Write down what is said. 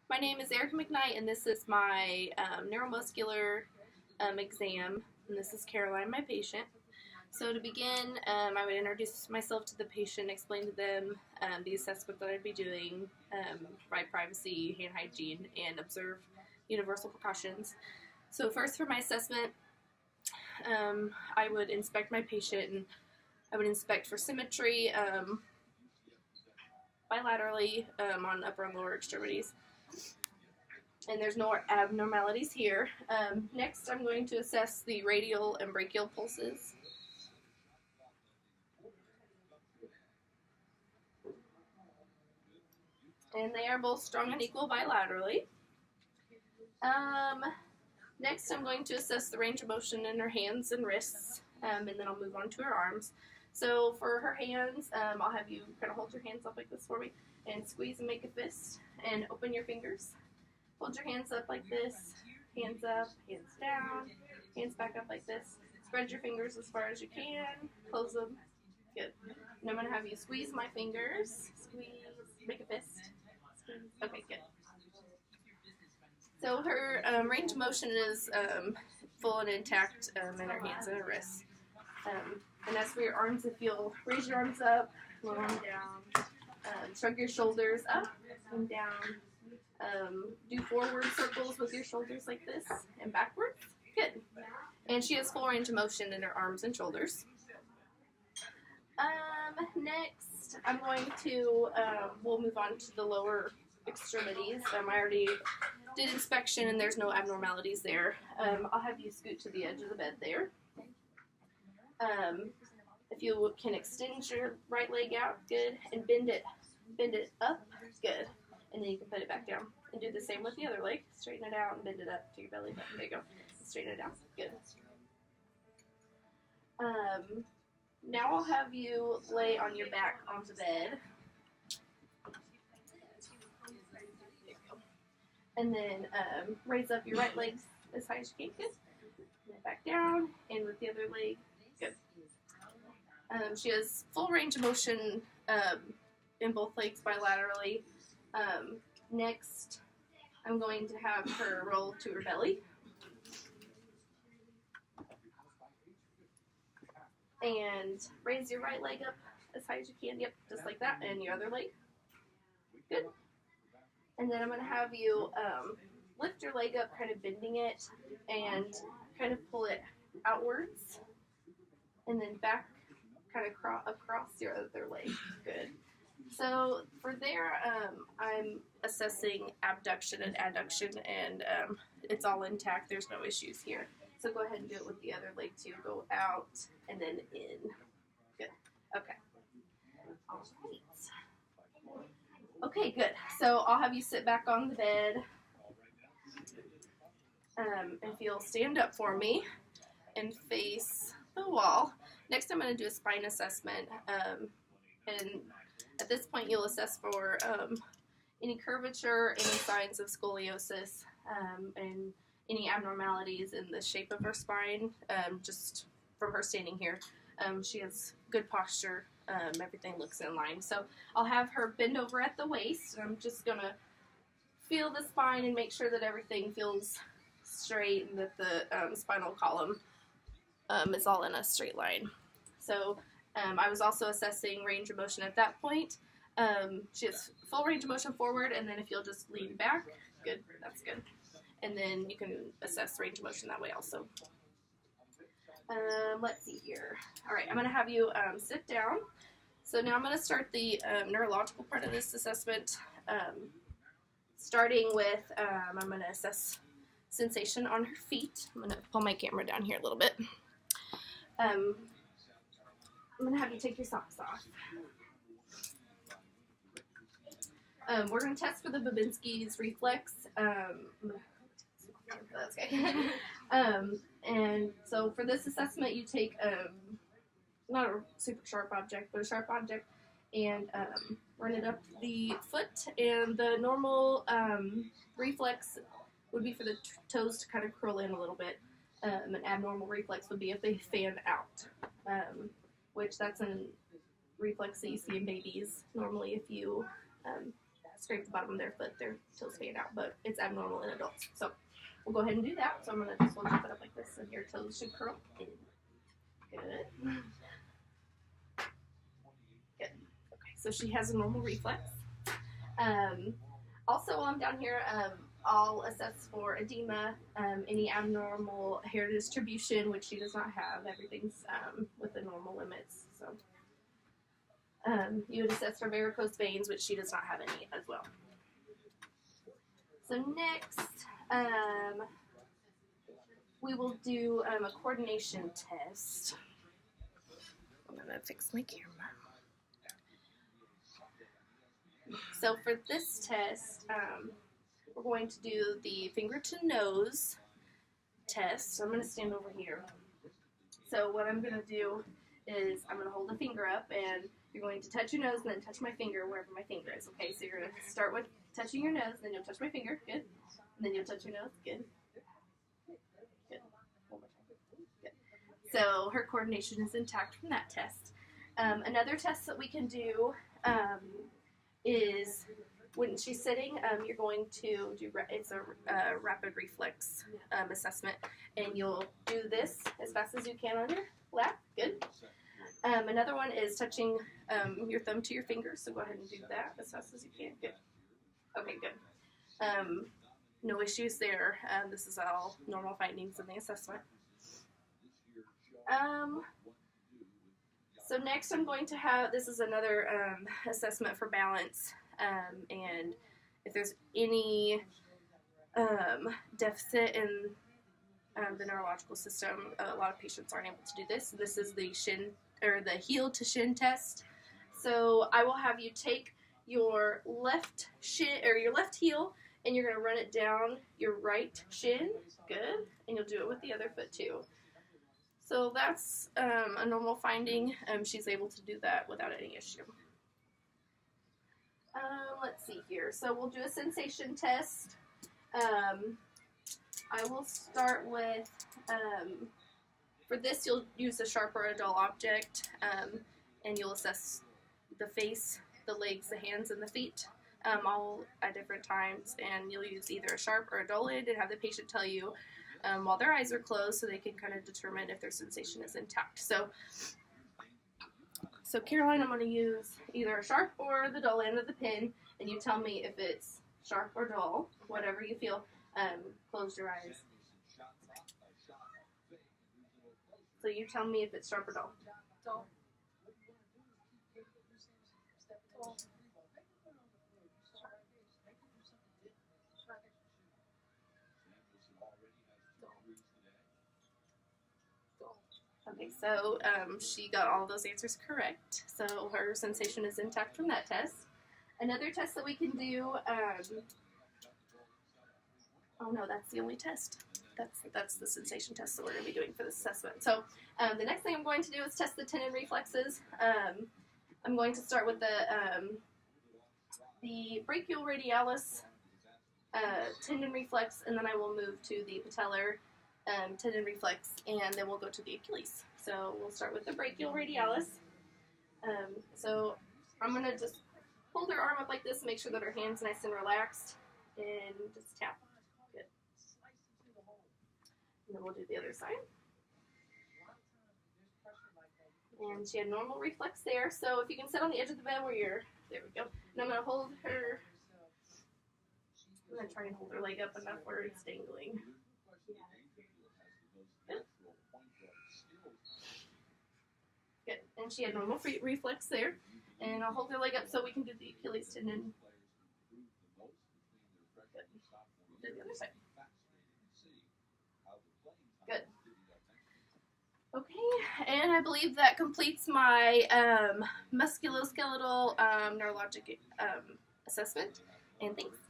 My name is Erica McKnight, and this is my neuromuscular exam, and this is Caroline, my patient. So to begin, I would introduce myself to the patient, explain to them the assessment that I'd be doing, provide privacy, hand hygiene, and observe universal precautions. So first for my assessment, I would inspect my patient, and I would inspect for symmetry bilaterally on upper and lower extremities. And there's no abnormalities here. Next, I'm going to assess the radial and brachial pulses. And they are both strong and equal bilaterally. Next, I'm going to assess the range of motion in her hands and wrists, and then I'll move on to her arms. So for her hands, I'll have you kind of hold your hands up like this for me, and squeeze and make a fist, and open your fingers. Hold your hands up like this, hands up, hands down, hands back up like this. Spread your fingers as far as you can, close them, good. And I'm going to have you squeeze my fingers, squeeze, make a fist, squeeze, okay, good. So her range of motion is full and intact in her hands and her wrists. And as for your arms, if you'll raise your arms up, lower them down, shrug your shoulders up and down. Do forward circles with your shoulders like this and backwards. Good. And she has full range of motion in her arms and shoulders. Next, I'm going to, we'll move on to the lower extremities. I already did inspection and there's no abnormalities there. I'll have you scoot to the edge of the bed there. If you can extend your right leg out, good, and bend it up, good. And then you can put it back down. And do the same with the other leg. Straighten it out and bend it up to your belly button. There you go. Straighten it down. Good. Now I'll have you lay on your back on the bed. There you go. And then raise up your right leg as high as you can. Good. And then back down. And with the other leg. Good. She has full range of motion in both legs bilaterally. Next, I'm going to have her roll to her belly. And raise your right leg up as high as you can. Yep, just like that. And your other leg. Good. And then I'm going to have you lift your leg up, kind of bending it, and kind of pull it outwards. And then back, kind of across your other leg. Good. So for there, I'm assessing abduction and adduction, and it's all intact. There's no issues here. So go ahead and do it with the other leg too. Go out and then in. Good. Okay. All right. Okay, good. So I'll have you sit back on the bed. If you'll stand up for me and face the wall. Next, I'm going to do a spine assessment. And at this point, you'll assess for any curvature, any signs of scoliosis, and any abnormalities in the shape of her spine, just from her standing here. She has good posture. Everything looks in line. So I'll have her bend over at the waist. And I'm just going to feel the spine and make sure that everything feels straight and that the spinal column is all in a straight line. So I was also assessing range of motion at that point. She has full range of motion forward, and then if you'll just lean back, good, that's good. And then you can assess range of motion that way also. Let's see here. All right, I'm going to have you sit down. So now I'm going to start the neurological part of this assessment, starting with I'm going to assess sensation on her feet. I'm going to pull my camera down here a little bit. I'm going to have you take your socks off. We're going to test for the Babinski's reflex. That's okay. And so for this assessment, you take not a super sharp object, but a sharp object, and run it up the foot. And the normal reflex would be for the toes to kind of curl in a little bit. An abnormal reflex would be if they fan out, which that's a reflex that you see in babies normally if you scrape the bottom of their foot, their toes fan out, but it's abnormal in adults. So we'll go ahead and do that. So I'm going to just hold your foot up like this, and your toes should curl in. Good. Good. Okay, so she has a normal reflex. Also, while I'm down here, I'll assess for edema, any abnormal hair distribution, which she does not have. Everything's with the normal limits. So you would assess for varicose veins, which she does not have any as well. So next, we will do a coordination test. I'm going to fix my camera. So for this test, we're going to do the finger to nose test. So I'm going to stand over here. So what I'm going to do is I'm going to hold the finger up, and you're going to touch your nose and then touch my finger wherever my finger is. Okay, so you're going to start with touching your nose, then you'll touch my finger. Good. And then you'll touch your nose. Good. Good. One more time. Good. So her coordination is intact from that test. Another test that we can do is when she's sitting, you're going to do, it's a rapid reflex assessment, and you'll do this as fast as you can on your lap. Good. Another one is touching your thumb to your finger, so go ahead and do that as fast as you can. Good. Okay, good. No issues there. This is all normal findings in the assessment. So next I'm going to have, this is another assessment for balance, and if there's any deficit in the neurological system, a lot of patients aren't able to do this. This is the shin, or the heel to shin test. So I will have you take your left shin, or your left heel, and you're going to run it down your right shin. Good. And you'll do it with the other foot too. So that's a normal finding. She's able to do that without any issue. Let's see here. So we'll do a sensation test. I will start with, for this you'll use a sharp or a dull object, and you'll assess the face, the legs, the hands, and the feet all at different times. And you'll use either a sharp or a dull end and have the patient tell you while their eyes are closed, so they can kind of determine if their sensation is intact. So Caroline, I'm going to use either a sharp or the dull end of the pin, and you tell me if it's sharp or dull, whatever you feel. Close your eyes. So you tell me if it's sharp or dull. Dull. Okay, so she got all those answers correct, so her sensation is intact from that test. Another test that we can do, oh no, that's the only test. That's the sensation test that we're going to be doing for this assessment. So the next thing I'm going to do is test the tendon reflexes. I'm going to start with the brachioradialis tendon reflex, and then I will move to the patellar tendon reflex, and then we'll go to the Achilles. So we'll start with the brachioradialis. So I'm going to just hold her arm up like this, make sure that her hand's nice and relaxed, and just tap. Good. And then we'll do the other side. And she had normal reflex there, so if you can sit on the edge of the bed where you're, there we go. And I'm going to hold her, I'm going to try and hold her leg up enough where it's dangling. Good. Good. And she had normal reflex there. And I'll hold her leg up so we can do the Achilles tendon. Good. Do the other side. Good. Okay, and I believe that completes my musculoskeletal neurologic assessment. And thanks.